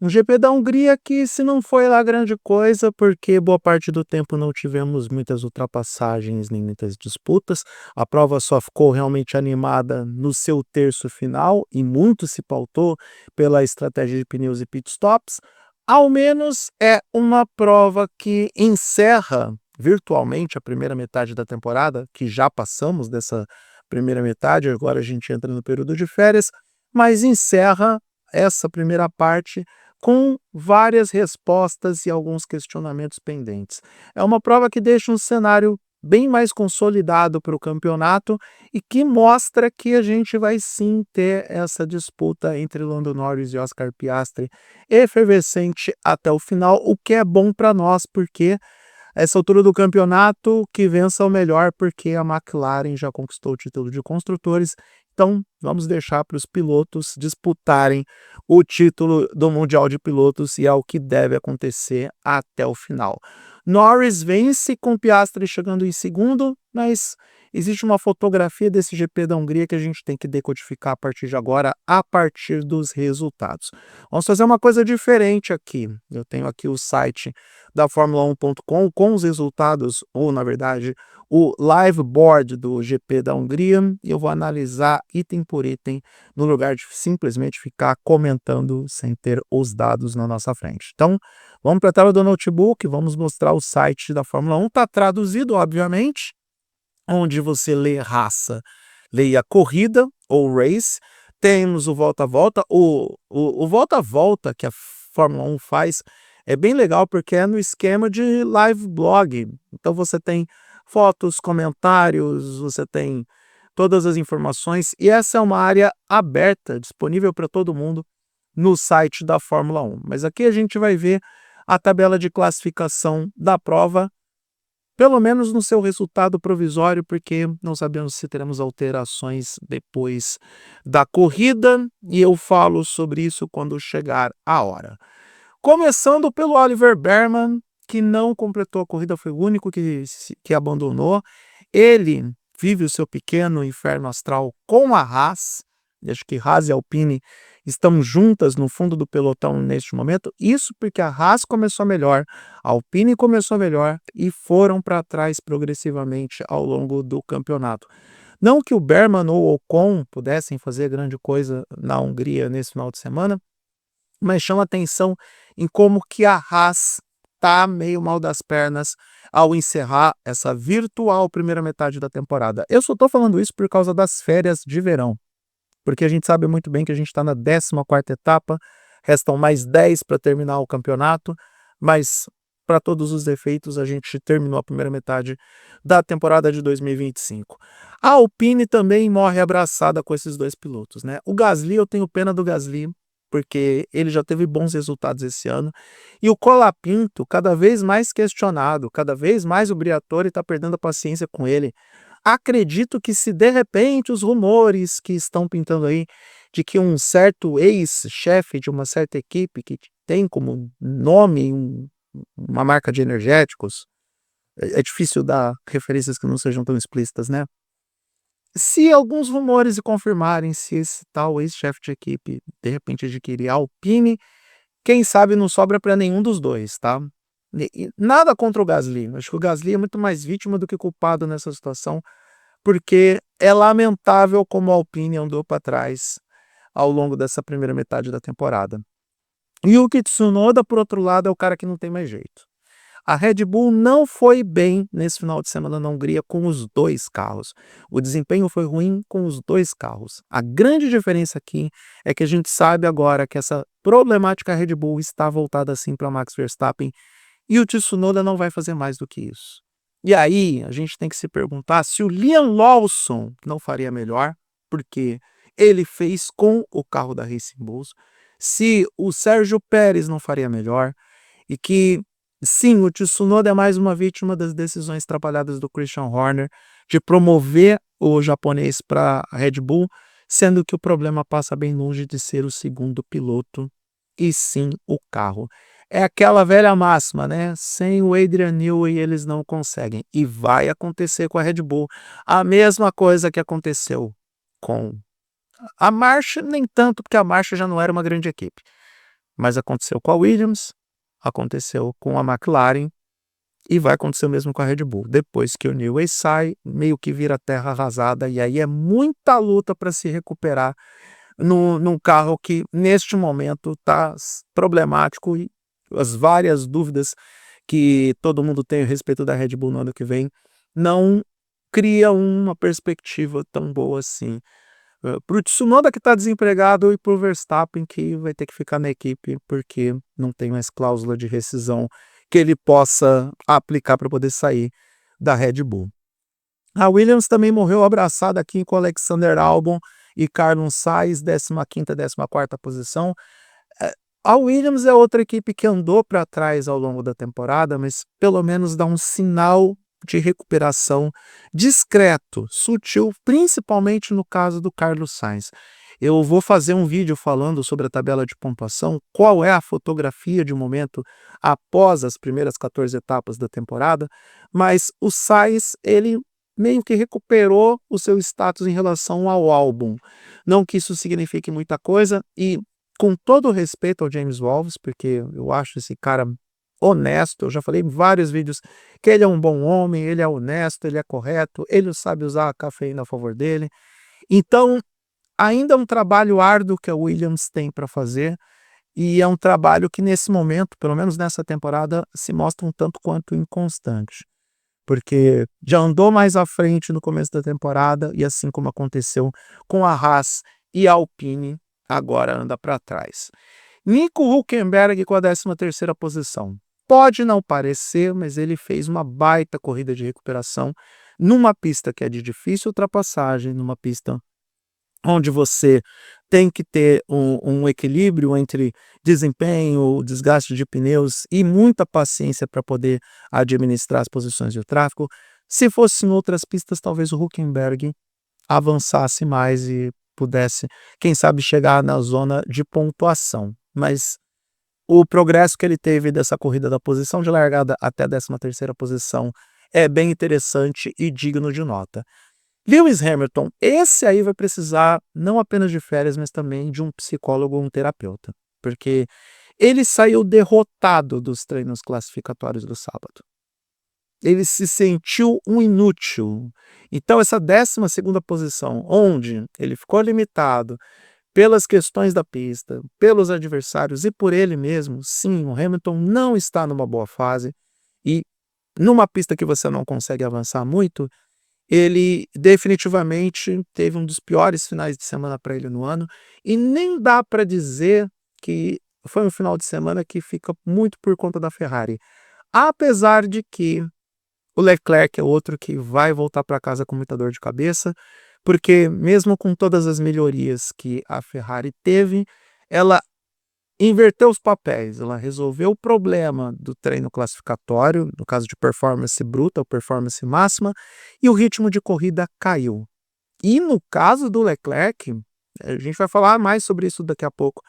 Um GP da Hungria que se não foi lá grande coisa, porque boa parte do tempo não tivemos muitas ultrapassagens nem muitas disputas, a prova só ficou realmente animada no seu terço final e muito se pautou pela estratégia de pneus e pitstops. Ao menos é uma prova que encerra virtualmente a primeira metade da temporada, que já passamos dessa primeira metade, agora a gente entra no período de férias, mas encerra essa primeira parte com várias respostas e alguns questionamentos pendentes. É uma prova que deixa um cenário bem mais consolidado para o campeonato e que mostra que a gente vai sim ter essa disputa entre Lando Norris e Oscar Piastri efervescente até o final, o que é bom para nós, porque essa altura do campeonato, que vença o melhor, porque a McLaren já conquistou o título de construtores. Então, vamos deixar para os pilotos disputarem o título do Mundial de Pilotos e é o que deve acontecer até o final. Norris vence com Piastri chegando em segundo, mas existe uma fotografia desse GP da Hungria que a gente tem que decodificar a partir de agora, a partir dos resultados. Vamos fazer uma coisa diferente aqui. Eu tenho aqui o site da Fórmula1.com com os resultados, ou na verdade, o live board do GP da Hungria, e eu vou analisar item por item, no lugar de simplesmente ficar comentando sem ter os dados na nossa frente. Então, vamos para a tela do notebook, vamos mostrar o site da Fórmula 1, está traduzido, obviamente, onde você lê raça, leia corrida ou race, temos o volta-volta, o volta-volta que a Fórmula 1 faz é bem legal porque é no esquema de live blog, então você tem fotos, comentários, você tem todas as informações e essa é uma área aberta, disponível para todo mundo no site da Fórmula 1. Mas aqui a gente vai ver a tabela de classificação da prova, pelo menos no seu resultado provisório, porque não sabemos se teremos alterações depois da corrida, e eu falo sobre isso quando chegar a hora. Começando pelo Oliver Bearman, que não completou a corrida, foi o único que abandonou. Ele vive o seu pequeno inferno astral com a Haas, e acho que Haas e Alpine estão juntas no fundo do pelotão neste momento. Isso porque a Haas começou melhor, a Alpine começou melhor e foram para trás progressivamente ao longo do campeonato. Não que o Bearman ou o Ocon pudessem fazer grande coisa na Hungria nesse final de semana, mas chama atenção em como que a Haas está meio mal das pernas ao encerrar essa virtual primeira metade da temporada. Eu só estou falando isso por causa das férias de verão, porque a gente sabe muito bem que a gente está na 14ª etapa, restam mais 10 para terminar o campeonato, mas para todos os defeitos a gente terminou a primeira metade da temporada de 2025. A Alpine também morre abraçada com esses dois pilotos, né? O Gasly, eu tenho pena do Gasly, porque ele já teve bons resultados esse ano, e o Colapinto cada vez mais questionado, cada vez mais o Briatore está perdendo a paciência com ele. Acredito que se de repente os rumores que estão pintando aí de que um certo ex-chefe de uma certa equipe que tem como nome uma marca de energéticos, é difícil dar referências que não sejam tão explícitas, né? Se alguns rumores se confirmarem, se esse tal ex-chefe de equipe de repente adquirir a Alpine, quem sabe não sobra para nenhum dos dois, tá? E nada contra o Gasly, acho que o Gasly é muito mais vítima do que culpado nessa situação, porque é lamentável como a Alpine andou para trás ao longo dessa primeira metade da temporada. E o Tsunoda, por outro lado, é o cara que não tem mais jeito. A Red Bull não foi bem nesse final de semana na Hungria com os dois carros. O desempenho foi ruim com os dois carros. A grande diferença aqui é que a gente sabe agora que essa problemática Red Bull está voltada assim para Max Verstappen e o Tsunoda não vai fazer mais do que isso. E aí a gente tem que se perguntar se o Liam Lawson não faria melhor, porque ele fez com o carro da Racing Bulls, se o Sérgio Pérez não faria melhor, e que sim, o Tsunoda é mais uma vítima das decisões atrapalhadas do Christian Horner de promover o japonês para a Red Bull, sendo que o problema passa bem longe de ser o segundo piloto, e sim o carro. É aquela velha máxima, né? Sem o Adrian Newey eles não conseguem. E vai acontecer com a Red Bull. A mesma coisa que aconteceu com a Marcha, nem tanto, porque a Marcha já não era uma grande equipe. Mas aconteceu com a Williams, aconteceu com a McLaren e vai acontecer o mesmo com a Red Bull. Depois que o Newey sai, meio que vira terra arrasada e aí é muita luta para se recuperar num carro que neste momento está problemático e as várias dúvidas que todo mundo tem a respeito da Red Bull no ano que vem não cria uma perspectiva tão boa assim. Para o Tsunoda que está desempregado e para o Verstappen que vai ter que ficar na equipe porque não tem mais cláusula de rescisão que ele possa aplicar para poder sair da Red Bull. A Williams também morreu abraçada aqui com Alexander Albon e Carlos Sainz, 15ª e 14ª posição. A Williams é outra equipe que andou para trás ao longo da temporada, mas pelo menos dá um sinal de recuperação discreto, sutil, principalmente no caso do Carlos Sainz. Eu vou fazer um vídeo falando sobre a tabela de pontuação, qual é a fotografia de momento após as primeiras 14 etapas da temporada, mas o Sainz, ele meio que recuperou o seu status em relação ao Albon. Não que isso signifique muita coisa, e com todo o respeito ao James Wolves, porque eu acho esse cara honesto, eu já falei em vários vídeos que ele é um bom homem, ele é honesto, ele é correto, ele sabe usar a cafeína a favor dele. Então, ainda é um trabalho árduo que a Williams tem para fazer, e é um trabalho que nesse momento, pelo menos nessa temporada, se mostra um tanto quanto inconstante. Porque já andou mais à frente no começo da temporada, e assim como aconteceu com a Haas e a Alpine, agora anda para trás. Nico Hülkenberg com a 13ª posição. Pode não parecer, mas ele fez uma baita corrida de recuperação numa pista que é de difícil ultrapassagem, numa pista onde você tem que ter um equilíbrio entre desempenho, desgaste de pneus e muita paciência para poder administrar as posições de tráfego. Se fosse em outras pistas, talvez o Hülkenberg avançasse mais e pudesse, quem sabe, chegar na zona de pontuação. Mas o progresso que ele teve dessa corrida da posição de largada até a 13ª posição é bem interessante e digno de nota. Lewis Hamilton, esse aí vai precisar não apenas de férias, mas também de um psicólogo ou um terapeuta, porque ele saiu derrotado dos treinos classificatórios do sábado. Ele se sentiu um inútil. Então essa 12ª posição, onde ele ficou limitado pelas questões da pista, pelos adversários e por ele mesmo, sim, o Hamilton não está numa boa fase, e numa pista que você não consegue avançar muito, ele definitivamente teve um dos piores finais de semana para ele no ano, e nem dá para dizer que foi um final de semana que fica muito por conta da Ferrari. Apesar de que o Leclerc é outro que vai voltar para casa com muita dor de cabeça, porque mesmo com todas as melhorias que a Ferrari teve, ela inverteu os papéis, ela resolveu o problema do treino classificatório, no caso de performance bruta ou performance máxima, e o ritmo de corrida caiu. E no caso do Leclerc, a gente vai falar mais sobre isso daqui a pouco,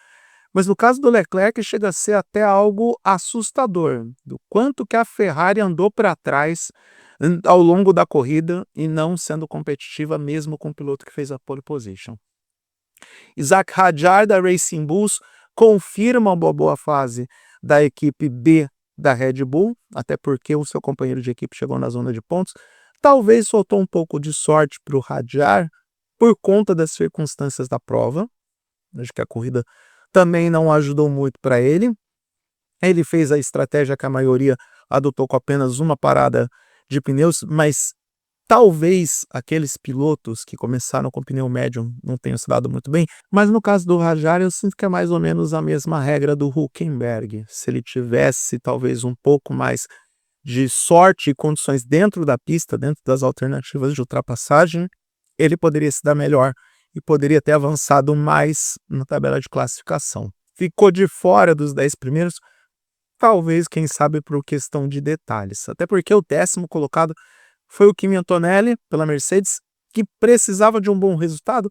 mas no caso do Leclerc chega a ser até algo assustador, do quanto que a Ferrari andou para trás ao longo da corrida e não sendo competitiva mesmo com o piloto que fez a pole position. Isaac Hadjar da Racing Bulls confirma uma boa fase da equipe B da Red Bull, até porque o seu companheiro de equipe chegou na zona de pontos. Talvez faltou um pouco de sorte para o Hadjar por conta das circunstâncias da prova. Acho que a corrida também não ajudou muito para ele. Ele fez a estratégia que a maioria adotou com apenas uma parada de pneus, mas talvez aqueles pilotos que começaram com pneu médio não tenham se dado muito bem, mas no caso do Hadjar eu sinto que é mais ou menos a mesma regra do Hülkenberg. Se ele tivesse talvez um pouco mais de sorte e condições dentro da pista, dentro das alternativas de ultrapassagem, ele poderia se dar melhor e poderia ter avançado mais na tabela de classificação. Ficou de fora dos 10 primeiros, talvez, quem sabe, por questão de detalhes. Até porque o 10º colocado foi o Kimi Antonelli, pela Mercedes, que precisava de um bom resultado.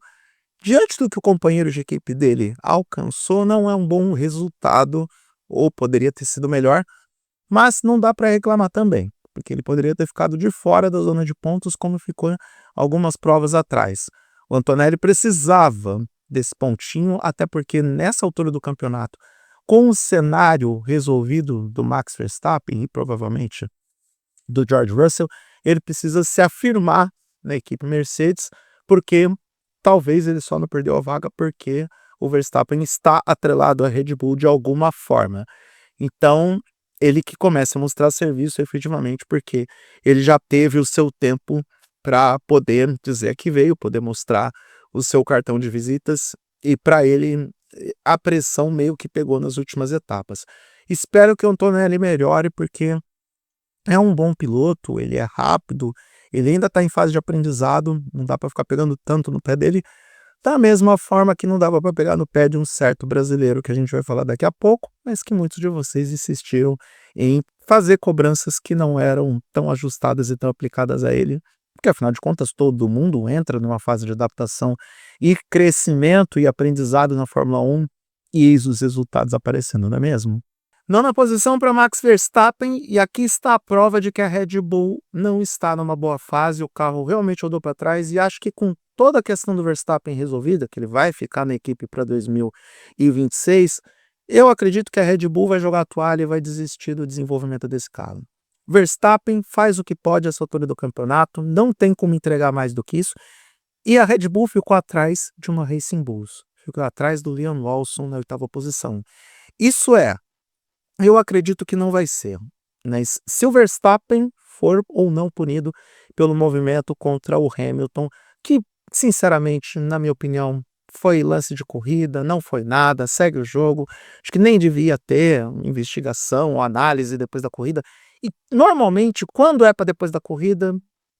Diante do que o companheiro de equipe dele alcançou, não é um bom resultado, ou poderia ter sido melhor, mas não dá para reclamar também, porque ele poderia ter ficado de fora da zona de pontos, como ficou algumas provas atrás. O Antonelli precisava desse pontinho, até porque nessa altura do campeonato com o cenário resolvido do Max Verstappen e provavelmente do George Russell, ele precisa se afirmar na equipe Mercedes, porque talvez ele só não perdeu a vaga porque o Verstappen está atrelado à Red Bull de alguma forma. Então, ele que comece a mostrar serviço efetivamente, porque ele já teve o seu tempo para poder dizer que veio, poder mostrar o seu cartão de visitas, e para ele a pressão meio que pegou nas últimas etapas. Espero que o Antonelli melhore, porque é um bom piloto, ele é rápido, ele ainda está em fase de aprendizado, não dá para ficar pegando tanto no pé dele, da mesma forma que não dava para pegar no pé de um certo brasileiro, que a gente vai falar daqui a pouco, mas que muitos de vocês insistiram em fazer cobranças que não eram tão ajustadas e tão aplicadas a ele, porque afinal de contas todo mundo entra numa fase de adaptação e crescimento e aprendizado na Fórmula 1, e eis os resultados aparecendo, não é mesmo? Nona posição para Max Verstappen, e aqui está a prova de que a Red Bull não está numa boa fase, o carro realmente rodou para trás, e acho que com toda a questão do Verstappen resolvida, que ele vai ficar na equipe para 2026, eu acredito que a Red Bull vai jogar a toalha e vai desistir do desenvolvimento desse carro. Verstappen faz o que pode a essa altura do campeonato, não tem como entregar mais do que isso, e a Red Bull ficou atrás de uma Racing Bulls, ficou atrás do Liam Lawson na 8ª posição. Isso é, eu acredito que não vai ser, mas se o Verstappen for ou não punido pelo movimento contra o Hamilton, que sinceramente, na minha opinião, foi lance de corrida, não foi nada, segue o jogo, acho que nem devia ter investigação ou análise depois da corrida, e normalmente quando é para depois da corrida,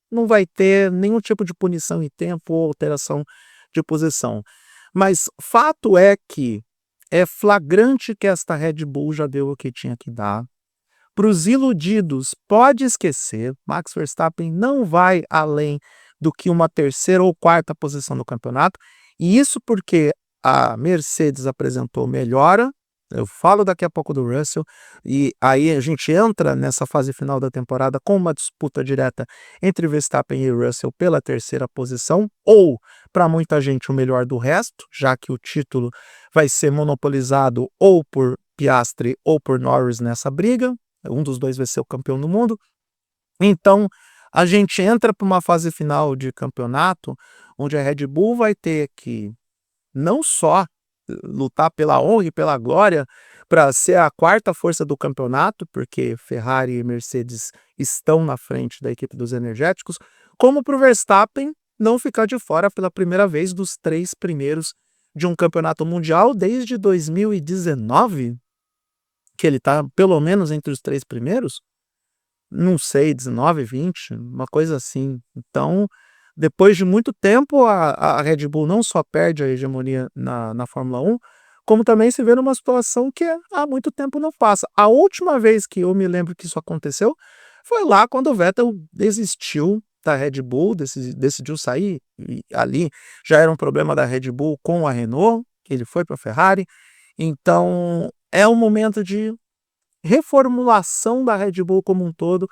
não vai ter nenhum tipo de punição em tempo ou alteração de posição. Mas fato é que é flagrante que esta Red Bull já deu o que tinha que dar. Para os iludidos, pode esquecer, Max Verstappen não vai além do que uma 3ª ou 4ª posição no campeonato, e isso porque a Mercedes apresentou melhora, eu falo daqui a pouco do Russell, e aí a gente entra nessa fase final da temporada com uma disputa direta entre Verstappen e Russell pela 3ª posição, ou, para muita gente, o melhor do resto, já que o título vai ser monopolizado ou por Piastri ou por Norris nessa briga, um dos dois vai ser o campeão do mundo. Então, a gente entra para uma fase final de campeonato, onde a Red Bull vai ter que não só lutar pela honra e pela glória para ser a 4ª força do campeonato, porque Ferrari e Mercedes estão na frente da equipe dos energéticos, como para o Verstappen não ficar de fora pela primeira vez dos 3 primeiros de um campeonato mundial desde 2019, que ele está pelo menos entre os 3 primeiros, não sei, 19, 20, uma coisa assim. Então, depois de muito tempo, a Red Bull não só perde a hegemonia na Fórmula 1, como também se vê numa situação que há muito tempo não passa. A última vez que eu me lembro que isso aconteceu foi lá quando o Vettel desistiu da Red Bull, decidiu sair, e ali já era um problema da Red Bull com a Renault, que ele foi para a Ferrari. Então, é um momento de reformulação da Red Bull como um todo,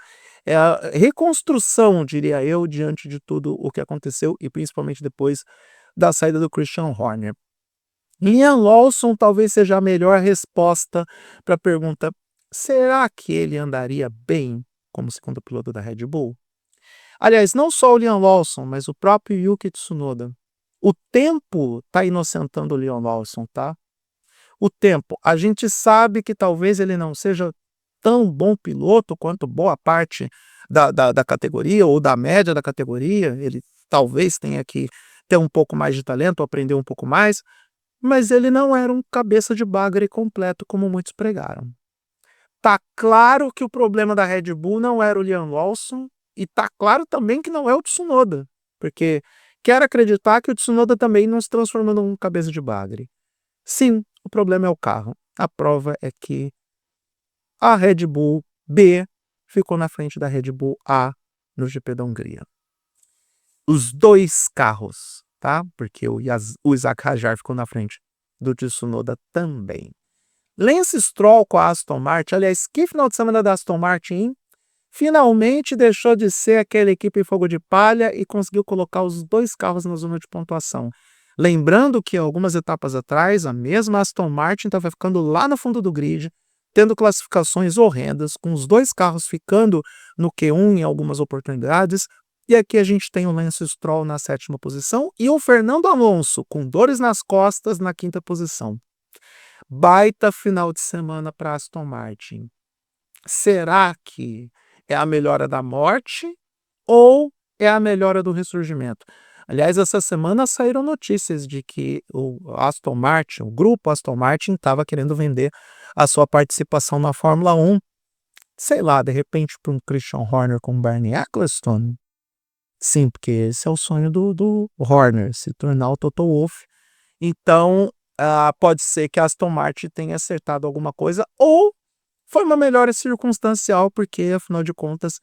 é a reconstrução, diria eu, diante de tudo o que aconteceu e principalmente depois da saída do Christian Horner. Liam Lawson talvez seja a melhor resposta para a pergunta: será que ele andaria bem como segundo piloto da Red Bull? Aliás, não só o Liam Lawson, mas o próprio Yuki Tsunoda. O tempo está inocentando o Liam Lawson, tá? O tempo. A gente sabe que talvez ele não seja tão bom piloto quanto boa parte da categoria ou da média da categoria. Ele talvez tenha que ter um pouco mais de talento, aprender um pouco mais, mas ele não era um cabeça de bagre completo como muitos pregaram. Tá claro que o problema da Red Bull não era o Liam Lawson, e tá claro também que não é o Tsunoda, porque quero acreditar que o Tsunoda também não se transformou num cabeça de bagre. Sim, o problema é o carro. A prova é que a Red Bull B ficou na frente da Red Bull A no GP da Hungria. Os 2 carros, tá? Porque o Isaac Hadjar ficou na frente do Tsunoda também. Lance Stroll com a Aston Martin, aliás, que final de semana da Aston Martin, hein? Finalmente deixou de ser aquela equipe fogo de palha e conseguiu colocar os 2 carros na zona de pontuação. Lembrando que algumas etapas atrás, a mesma Aston Martin estava ficando lá no fundo do grid, tendo classificações horrendas, com os 2 carros ficando no Q1 em algumas oportunidades, e aqui a gente tem o Lance Stroll na 7ª posição e o Fernando Alonso, com dores nas costas, na 5ª posição. Baita final de semana para Aston Martin. Será que é a melhora da morte ou é a melhora do ressurgimento? Aliás, essa semana saíram notícias de que o Aston Martin, o grupo Aston Martin, estava querendo vender a sua participação na Fórmula 1, sei lá, de repente para um Christian Horner com Bernie Ecclestone. Sim, porque esse é o sonho do Horner, se tornar o Toto Wolff. Então, pode ser que a Aston Martin tenha acertado alguma coisa, ou foi uma melhora circunstancial, porque, afinal de contas,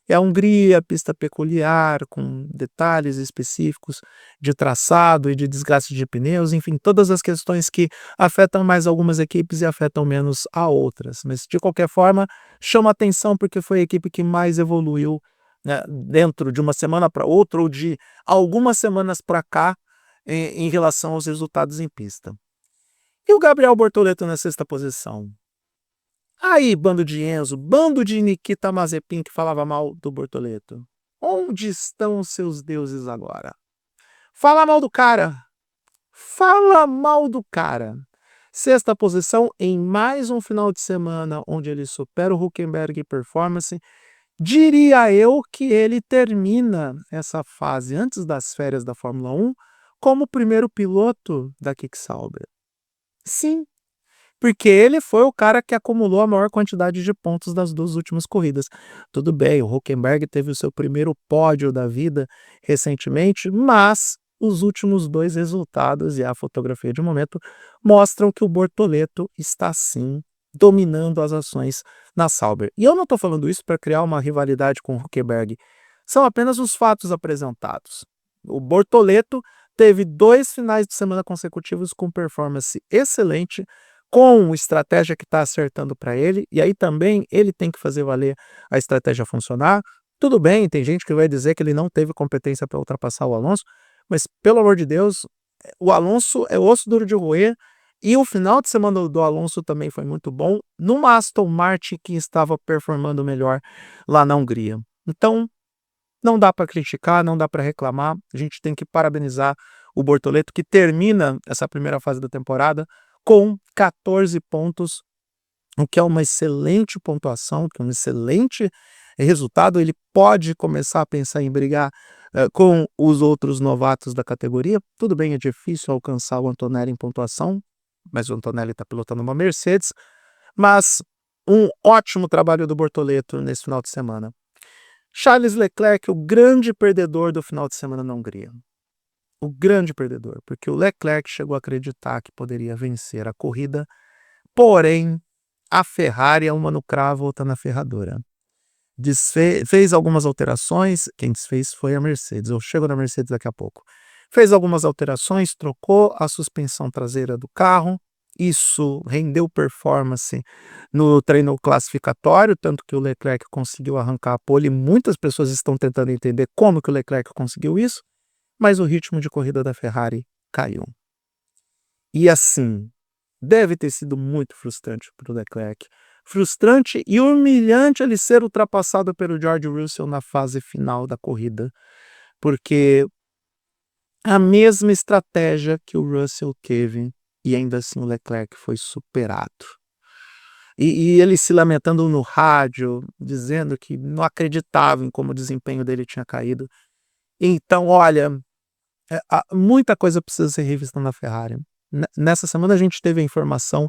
é a Hungria, pista peculiar, com detalhes específicos de traçado e de desgaste de pneus, enfim, todas as questões que afetam mais algumas equipes e afetam menos a outras. Mas, de qualquer forma, chama atenção porque foi a equipe que mais evoluiu, né, dentro de uma semana para outra ou de algumas semanas para cá, em relação aos resultados em pista. E o Gabriel Bortoleto na 6ª posição? Aí, bando de Enzo, bando de Nikita Mazepin que falava mal do Bortoleto. Onde estão os seus deuses agora? Fala mal do cara. Fala mal do cara. 6ª posição em mais um final de semana onde ele supera o Hülkenberg em performance. Diria eu que ele termina essa fase antes das férias da Fórmula 1 como o primeiro piloto da Kick Sauber. Sim, porque ele foi o cara que acumulou a maior quantidade de pontos das 2 últimas corridas. Tudo bem, o Hülkenberg teve o seu primeiro pódio da vida recentemente, mas os últimos 2 resultados e a fotografia de momento mostram que o Bortoleto está sim dominando as ações na Sauber. E eu não estou falando isso para criar uma rivalidade com o Hülkenberg, são apenas os fatos apresentados. O Bortoleto teve 2 finais de semana consecutivos com performance excelente, com estratégia que está acertando para ele, e aí também ele tem que fazer valer a estratégia funcionar. Tudo bem, tem gente que vai dizer que ele não teve competência para ultrapassar o Alonso, mas pelo amor de Deus, o Alonso é osso duro de roer, e o final de semana do Alonso também foi muito bom, numa Aston Martin que estava performando melhor lá na Hungria. Então, não dá para criticar, não dá para reclamar, a gente tem que parabenizar o Bortoleto, que termina essa primeira fase da temporada com 14 pontos, o que é uma excelente pontuação, que é um excelente resultado. Ele pode começar a pensar em brigar com os outros novatos da categoria. Tudo bem, é difícil alcançar o Antonelli em pontuação, mas o Antonelli está pilotando uma Mercedes, mas um ótimo trabalho do Bortoleto nesse final de semana. Charles Leclerc, o grande perdedor do final de semana na Hungria. O grande perdedor, porque o Leclerc chegou a acreditar que poderia vencer a corrida, porém, a Ferrari é uma no cravo, outra na ferradura. Fez algumas alterações, quem desfez foi a Mercedes, eu chego na Mercedes daqui a pouco. Fez algumas alterações, trocou a suspensão traseira do carro, isso rendeu performance no treino classificatório, tanto que o Leclerc conseguiu arrancar a pole. Muitas pessoas estão tentando entender como que o Leclerc conseguiu isso, mas o ritmo de corrida da Ferrari caiu. E assim, deve ter sido muito frustrante para o Leclerc. Frustrante e humilhante ele ser ultrapassado pelo George Russell na fase final da corrida, porque a mesma estratégia que o Russell teve, e ainda assim o Leclerc foi superado. E ele se lamentando no rádio, dizendo que não acreditava em como o desempenho dele tinha caído. Então, olha, muita coisa precisa ser revista na Ferrari. Nessa semana a gente teve a informação,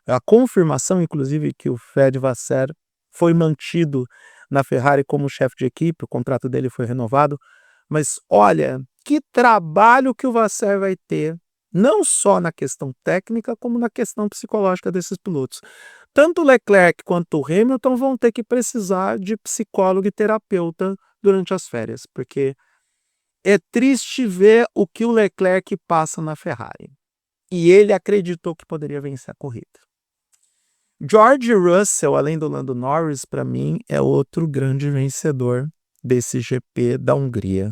a confirmação, inclusive, que o Fred Vasseur foi mantido na Ferrari como chefe de equipe, o contrato dele foi renovado. Mas olha, que trabalho que o Vasseur vai ter, não só na questão técnica, como na questão psicológica desses pilotos. Tanto o Leclerc quanto o Hamilton vão ter que precisar de psicólogo e terapeuta durante as férias, porque é triste ver o que o Leclerc passa na Ferrari. E ele acreditou que poderia vencer a corrida. George Russell, além do Lando Norris, para mim, é outro grande vencedor desse GP da Hungria.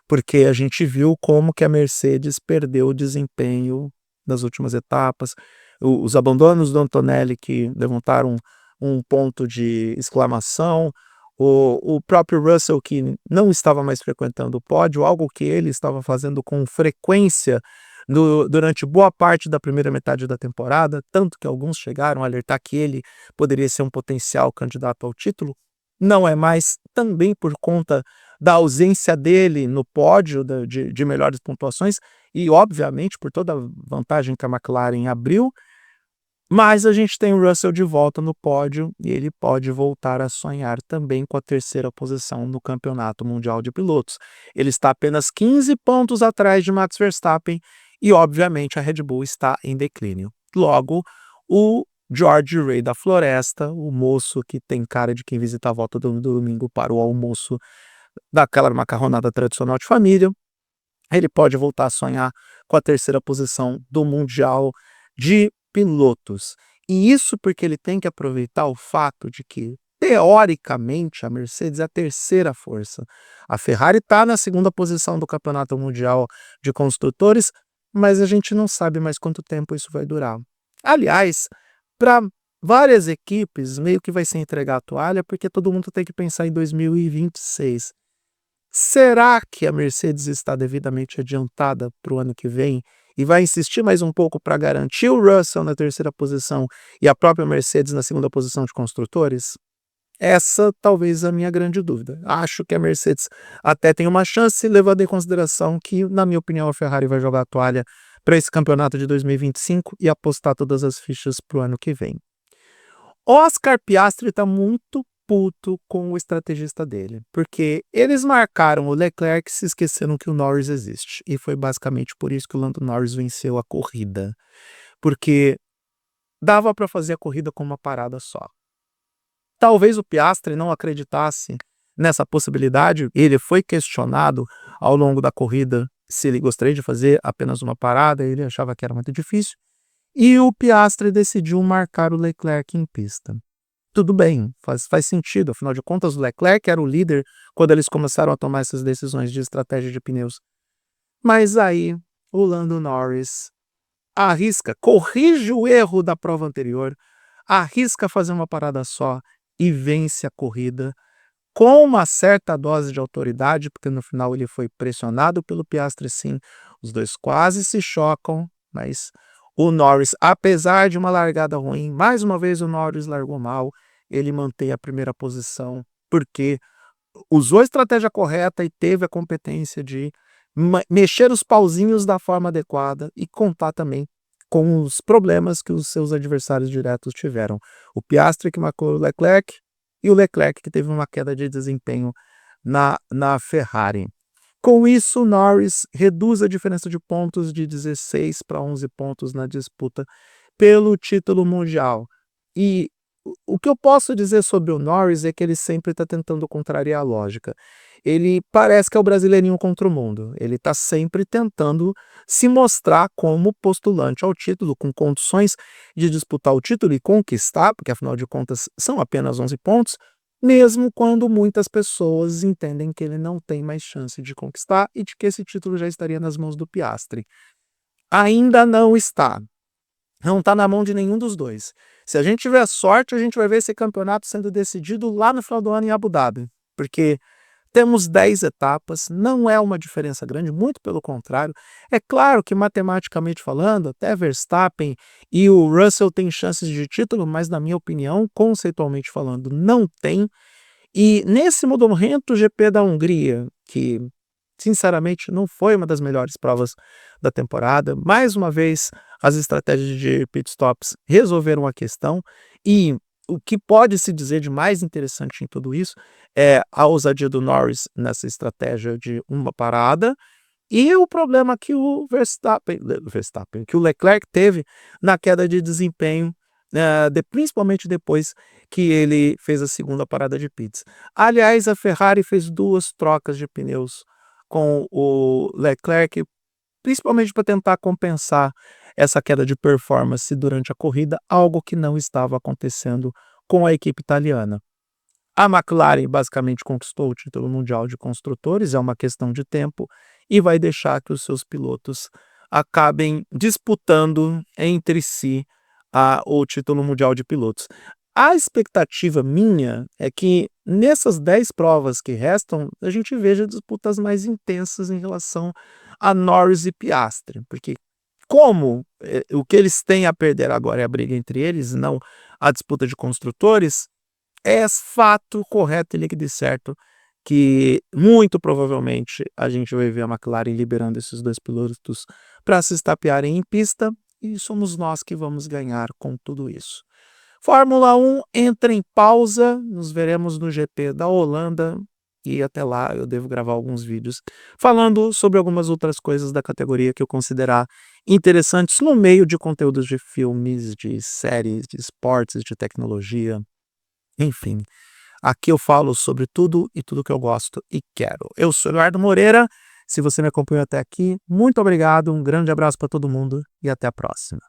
porque a gente viu como que a Mercedes perdeu o desempenho nas últimas etapas, os abandonos do Antonelli que levantaram um ponto de exclamação, o próprio Russell que não estava mais frequentando o pódio, algo que ele estava fazendo com frequência durante boa parte da primeira metade da temporada, tanto que alguns chegaram a alertar que ele poderia ser um potencial candidato ao título, não é mais, também por conta da ausência dele no pódio de melhores pontuações e, obviamente, por toda a vantagem que a McLaren abriu, mas a gente tem o Russell de volta no pódio e ele pode voltar a sonhar também com a terceira posição no Campeonato Mundial de Pilotos. Ele está apenas 15 pontos atrás de Max Verstappen e, obviamente, a Red Bull está em declínio. Logo, o George Ray da Floresta, o moço que tem cara de quem visita a volta do domingo para o almoço daquela macarronada tradicional de família, ele pode voltar a sonhar com a terceira posição do Mundial de Pilotos. E isso porque ele tem que aproveitar o fato de que, teoricamente, a Mercedes é a terceira força. A Ferrari está na segunda posição do Campeonato Mundial de Construtores, mas a gente não sabe mais quanto tempo isso vai durar. Aliás, para várias equipes, meio que vai se entregar a toalha, porque todo mundo tem que pensar em 2026. Será que a Mercedes está devidamente adiantada para o ano que vem e vai insistir mais um pouco para garantir o Russell na terceira posição e a própria Mercedes na segunda posição de construtores? Essa talvez a minha grande dúvida. Acho que a Mercedes até tem uma chance, levando em consideração que, na minha opinião, a Ferrari vai jogar a toalha para esse campeonato de 2025 e apostar todas as fichas para o ano que vem. Oscar Piastri está muito puto com o estrategista dele, porque eles marcaram o Leclerc se esqueceram que o Norris existe. E foi basicamente por isso que o Lando Norris venceu a corrida. Porque dava para fazer a corrida com uma parada só. Talvez o Piastri não acreditasse nessa possibilidade. Ele foi questionado ao longo da corrida se ele gostaria de fazer apenas uma parada, ele achava que era muito difícil. E o Piastri decidiu marcar o Leclerc em pista. Tudo bem, faz sentido, afinal de contas o Leclerc era o líder quando eles começaram a tomar essas decisões de estratégia de pneus. Mas aí o Lando Norris arrisca, corrige o erro da prova anterior, arrisca fazer uma parada só e vence a corrida com uma certa dose de autoridade, porque no final ele foi pressionado pelo Piastri sim, os dois quase se chocam, mas o Norris, apesar de uma largada ruim, mais uma vez o Norris largou mal, ele mantém a primeira posição, porque usou a estratégia correta e teve a competência de mexer os pauzinhos da forma adequada e contar também com os problemas que os seus adversários diretos tiveram. O Piastri que marcou o Leclerc e o Leclerc que teve uma queda de desempenho na Ferrari. Com isso, o Norris reduz a diferença de pontos de 16 para 11 pontos na disputa pelo título mundial. E o que eu posso dizer sobre o Norris é que ele sempre está tentando contrariar a lógica. Ele parece que é o brasileirinho contra o mundo. Ele está sempre tentando se mostrar como postulante ao título, com condições de disputar o título e conquistar, porque afinal de contas são apenas 11 pontos, mesmo quando muitas pessoas entendem que ele não tem mais chance de conquistar e de que esse título já estaria nas mãos do Piastri. Ainda não está. Não está na mão de nenhum dos dois. Se a gente tiver sorte, a gente vai ver esse campeonato sendo decidido lá no final do ano em Abu Dhabi, porque temos 10 etapas, não é uma diferença grande, muito pelo contrário. É claro que matematicamente falando, até Verstappen e o Russell têm chances de título, mas na minha opinião, conceitualmente falando, não tem. E nesse momento o GP da Hungria, que sinceramente não foi uma das melhores provas da temporada, mais uma vez as estratégias de pit stops resolveram a questão e o que pode se dizer de mais interessante em tudo isso é a ousadia do Norris nessa estratégia de uma parada e o problema que o que o Leclerc teve na queda de desempenho, principalmente depois que ele fez a segunda parada de pits. Aliás, a Ferrari fez 2 trocas de pneus com o Leclerc, principalmente para tentar compensar essa queda de performance durante a corrida, algo que não estava acontecendo com a equipe italiana. A McLaren basicamente conquistou o título mundial de construtores, é uma questão de tempo, e vai deixar que os seus pilotos acabem disputando entre si o título mundial de pilotos. A expectativa minha é que nessas 10 provas que restam, a gente veja disputas mais intensas em relação a Norris e Piastri, porque como o que eles têm a perder agora é a briga entre eles, não a disputa de construtores, é fato correto e líquido e certo que muito provavelmente a gente vai ver a McLaren liberando esses 2 pilotos para se estapearem em pista, e somos nós que vamos ganhar com tudo isso. Fórmula 1 entra em pausa, nos veremos no GP da Holanda, e até lá eu devo gravar alguns vídeos falando sobre algumas outras coisas da categoria que eu considerar interessantes no meio de conteúdos de filmes, de séries, de esportes, de tecnologia, enfim. Aqui eu falo sobre tudo e tudo que eu gosto e quero. Eu sou Eduardo Moreira, se você me acompanhou até aqui, muito obrigado, um grande abraço para todo mundo e até a próxima.